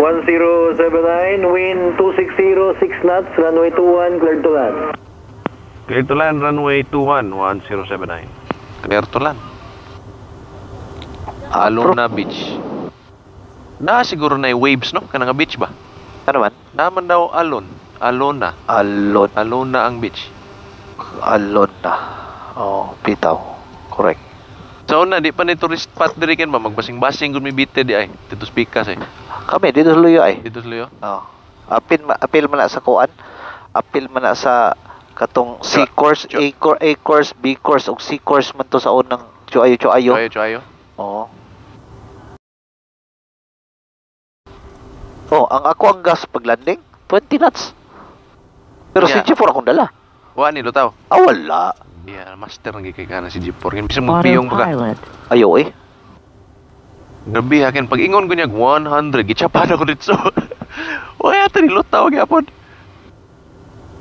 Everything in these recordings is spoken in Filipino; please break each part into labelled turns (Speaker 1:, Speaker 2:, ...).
Speaker 1: 1079, wind 260, 6 knots, runway 21, cleared to land.
Speaker 2: Clear to land, runway 21, 1079.
Speaker 3: Clear to land. Alona Beach. Na siguro na yung waves, no? Kanang beach ba?
Speaker 4: Ano man?
Speaker 3: Naman daw Alon. Alona. Alona ang beach.
Speaker 4: Alona. Oh, bitaw. Correct.
Speaker 3: So na, di pa ni tourist spot diri ken ba? Magbasing-basing gud mi bite di ay. Dito speakas eh.
Speaker 4: Kami, dito sa luyo ay.
Speaker 3: Dito sa luyo?
Speaker 4: Oh. Apil man na sa kuan. Apil man na sa katong C course, A course, B course, ug C course man to sa unang Chuayo.
Speaker 3: Chuayo.
Speaker 4: Oo. Oh, ang gas pag landing, 20 knots. Pero
Speaker 3: Yeah.
Speaker 4: si G4 akong dala.
Speaker 3: Wa ni lutaw.
Speaker 4: Wala.
Speaker 3: Yeah, master ng gikay kana si Jeep4. Ken bisag magpiyong baga.
Speaker 4: Ayo eh.
Speaker 3: Grabe akin pag ingon ko niya 100 gichapan ako dito. Wa ata ni lutaw gyapon.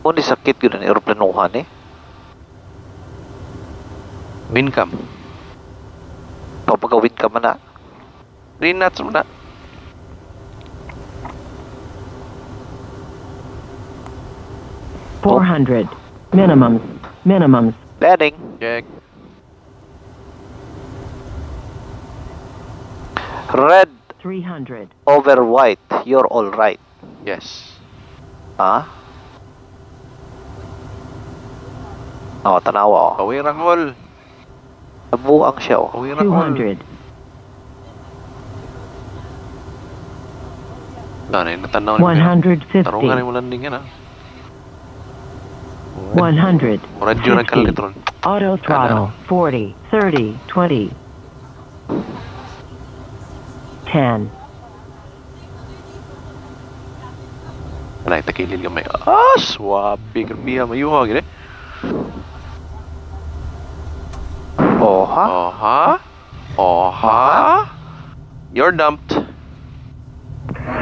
Speaker 4: Undi sakit gyud ang eroplanohan eh.
Speaker 3: Wincam.
Speaker 4: Papagawin ka man na.
Speaker 3: 3 knots mo na.
Speaker 5: $400 minimums.
Speaker 4: Landing.
Speaker 3: Check.
Speaker 4: Red
Speaker 5: 300.
Speaker 4: over white. You're all right.
Speaker 3: Yes.
Speaker 4: Ha? Oh, tanawa oh.
Speaker 3: Pawira call.
Speaker 4: Nabuang siya oh.
Speaker 3: Pawira call.
Speaker 5: 200.
Speaker 3: Nanay, natanaw ni
Speaker 5: 150.
Speaker 3: Tarungan mo landing yan ha.
Speaker 5: 100.
Speaker 3: Radyo na kalitron.
Speaker 5: Auto throttle. 40, 30, 20. 10.
Speaker 3: Nanay, takilin ka may. Swabe. Grabe mayuha. Gini. Oha. You're dumped.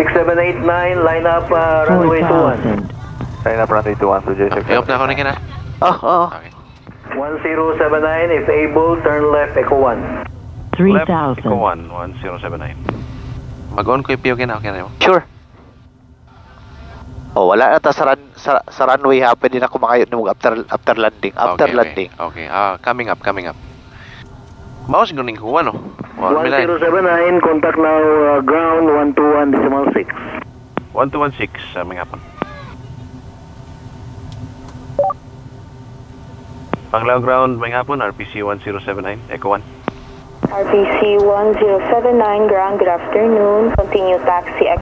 Speaker 1: 6789, line up runway 21.
Speaker 5: 4,000.
Speaker 1: Line up runway 21 to J6.
Speaker 3: I hope na ako na kina.
Speaker 4: Oo.
Speaker 3: Okay.
Speaker 1: 1079, if able, turn left, Echo 1.
Speaker 5: 3,000.
Speaker 2: Echo 1, 1079.
Speaker 3: Mag-on ko yung piyo kina. Okay na yun.
Speaker 4: Sure. Oh, wala na ta sa runway ha. Pwede na kumakayot ni mo after landing. Landing.
Speaker 3: Okay. Coming up. Maos guning ko ano?
Speaker 1: 1079, contact now ground 121.6.
Speaker 2: 1216, may hapon. Panglaw ground, may hapon, RPC 1079, Echo 1.
Speaker 6: RPC 1079, ground, good afternoon. Continue taxi